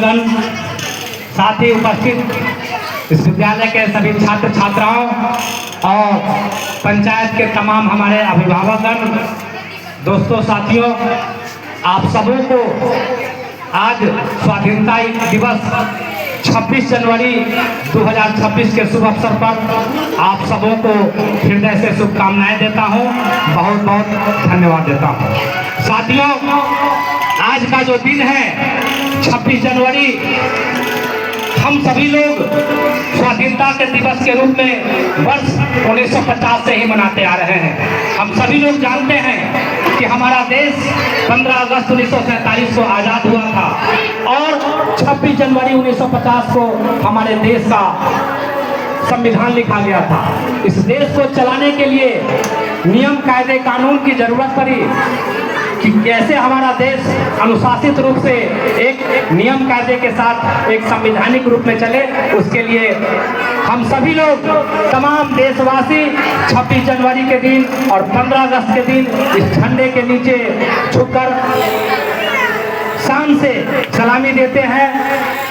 अभिभावकगण, साथ ही उपस्थित इस विद्यालय के सभी छात्र छात्राओं और पंचायत के तमाम हमारे अभिभावकगण, दोस्तों साथियों, आप सबों को आज स्वाधीनता दिवस 26 जनवरी 2026 के शुभ अवसर पर आप सबों को हृदय से शुभकामनाएं देता हूं, बहुत बहुत धन्यवाद देता हूं। साथियों, आज का जो दिन है 26 जनवरी, हम सभी लोग स्वाधीनता के दिवस के रूप में वर्ष 1950 से ही मनाते आ रहे हैं। हम सभी लोग जानते हैं कि हमारा देश 15 अगस्त 1947 को आज़ाद हुआ था और 26 जनवरी 1950 को हमारे देश का संविधान लिखा गया था। इस देश को चलाने के लिए नियम कायदे कानून की जरूरत पड़ी कि कैसे हमारा देश अनुशासित रूप से एक नियम कायदे के साथ एक संवैधानिक रूप में चले। उसके लिए हम सभी लोग, तमाम देशवासी 26 जनवरी के दिन और 15 अगस्त के दिन इस झंडे के नीचे झुककर शान से सलामी देते हैं।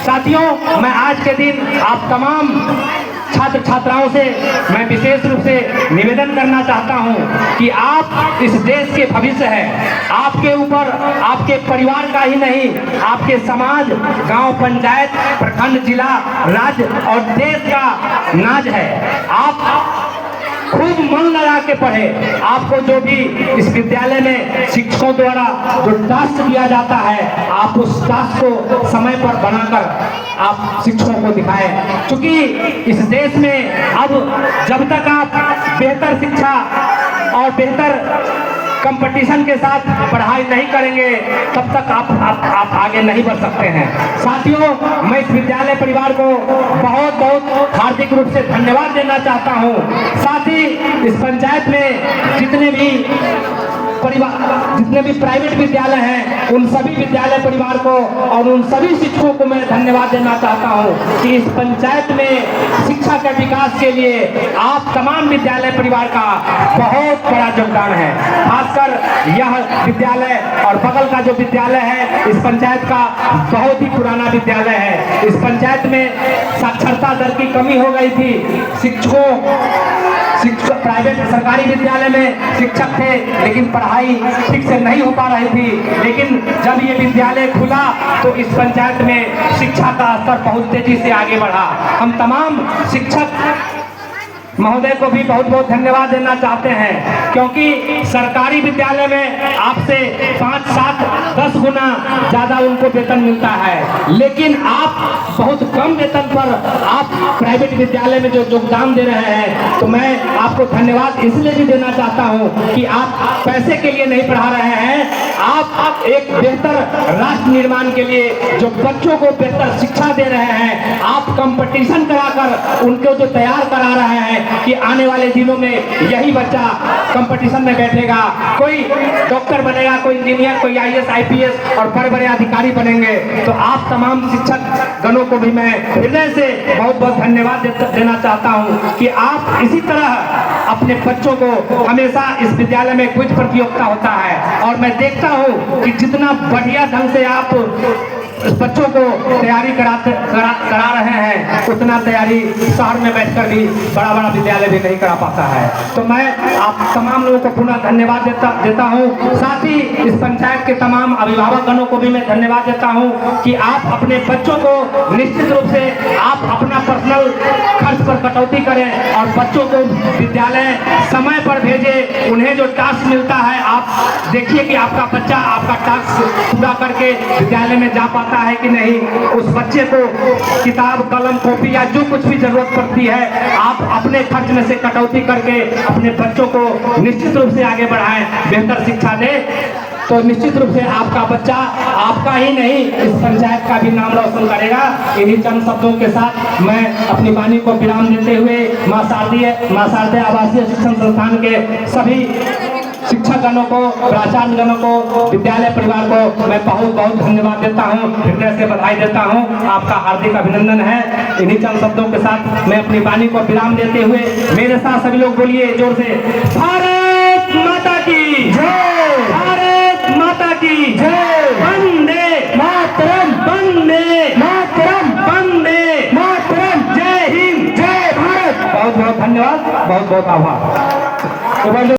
साथियों, मैं आज के दिन आप तमाम छात्र छात्राओं से मैं विशेष रूप से निवेदन करना चाहता हूं कि आप इस देश के भविष्य हैं। आपके ऊपर आपके परिवार का ही नहीं, आपके समाज, गांव, पंचायत, प्रखंड, जिला, राज्य और देश का नाज है। आप खूब मन लगा के पढ़े। आपको जो भी इस विद्यालय में शिक्षकों द्वारा जो टास्क दिया जाता है, आप उस टास्क को समय पर बनाकर आप शिक्षकों को दिखाएं। क्योंकि इस देश में अब जब तक आप बेहतर शिक्षा और बेहतर कंपटीशन के साथ पढ़ाई नहीं करेंगे, तब तक आप आगे नहीं बढ़ सकते हैं। साथियों, मैं इस विद्यालय परिवार को बहुत बहुत हार्दिक रूप से धन्यवाद देना चाहता हूं। साथ ही इस पंचायत में जितने भी प्राइवेट विद्यालय हैं, उन सभी विद्यालय परिवार को और उन सभी शिक्षकों को मैं धन्यवाद देना चाहता हूं कि इस पंचायत में शिक्षा के विकास के लिए आप तमाम विद्यालय परिवार का बहुत बड़ा योगदान है। खासकर यह विद्यालय और बगल का जो विद्यालय है, इस पंचायत का बहुत ही पुराना विद्यालय है। इस पंचायत में साक्षरता दर की कमी हो गई थी। प्राइवेट सरकारी विद्यालय में शिक्षक थे, लेकिन पढ़ाई ठीक से नहीं हो पा रही थी। लेकिन जब ये विद्यालय खुला तो इस पंचायत में शिक्षा का स्तर बहुत तेजी से आगे बढ़ा। हम तमाम शिक्षक महोदय को भी बहुत बहुत धन्यवाद देना चाहते हैं, क्योंकि सरकारी विद्यालय में आपसे 5, 7, 10 गुना ज़्यादा उनको वेतन मिलता है, लेकिन आप बहुत कम वेतन पर आप प्राइवेट विद्यालय में जो योगदान दे रहे हैं, तो मैं आपको धन्यवाद इसलिए भी देना चाहता हूं कि आप पैसे के लिए नहीं पढ़ा रहे हैं, आप एक बेहतर राष्ट्र निर्माण के लिए जो बच्चों को बेहतर शिक्षा दे रहे हैं, आप कंपटीशन कराकर उनको जो तैयार करा रहे हैं कि आने वाले दिनों में यही बच्चा कंपटीशन में बैठेगा, कोई डॉक्टर बनेगा, कोई इंजीनियर, कोई IAS, IPS और बड़े बड़े अधिकारी बनेंगे। तो आप तमाम शिक्षक गणों को भी मैं हृदय से बहुत बहुत धन्यवाद देना चाहता हूं कि आप इसी तरह अपने बच्चों को, हमेशा इस विद्यालय में क्विज प्रतियोगिता होता है और मैं देखता हूं कि जितना बढ़िया ढंग से आप बच्चों को तैयारी करा रहे हैं, उतना तैयारी शहर में बैठकर भी बड़ा बड़ा विद्यालय भी नहीं करा पाता है। तो मैं आप तमाम लोगों को पुनः धन्यवाद देता हूं। साथ ही इस पंचायत के तमाम अभिभावक गणों को भी मैं धन्यवाद देता हूं कि आप अपने बच्चों को निश्चित रूप से आप अपना पर्सनल खर्च पर कटौती करें और बच्चों को विद्यालय समय पर भेजें। उन्हें जो टास्क मिलता है, आप देखिए कि आपका बच्चा आपका टास्क पूरा करके विद्यालय में जा पाता है कि नहीं। उस बच्चे को किताब, कलम, कॉपी या जो कुछ भी जरूरत पड़ती है, आप अपने खर्च में से कटौती करके अपने बच्चों को निश्चित रूप से आगे बढ़ाएं, बेहतर शिक्षा दें। तो निश्चित रूप से आपका बच्चा आपका ही नहीं, इस पंचायत का भी नाम रोशन करेगा। इन्हीं चंद शब्दों के साथ मैं अपनी वाणी को विराम देते हुए मां शारदे आवासीय शिक्षण संस्थान के सभी शिक्षक गणों को, प्राचार्य गणों को, विद्यालय परिवार को मैं बहुत बहुत धन्यवाद देता हूं, हृदय से बधाई देता हूं। आपका हार्दिक अभिनंदन है। इन्हीं चंद शब्दों के साथ मैं अपनी वाणी को विराम देते हुए, मेरे साथ सभी लोग बोलिए जोर से, भारत माता की जय, भारत माता की जय, वंदे मातरम, वंदे धन्यवाद, बहुत बहुत आभार।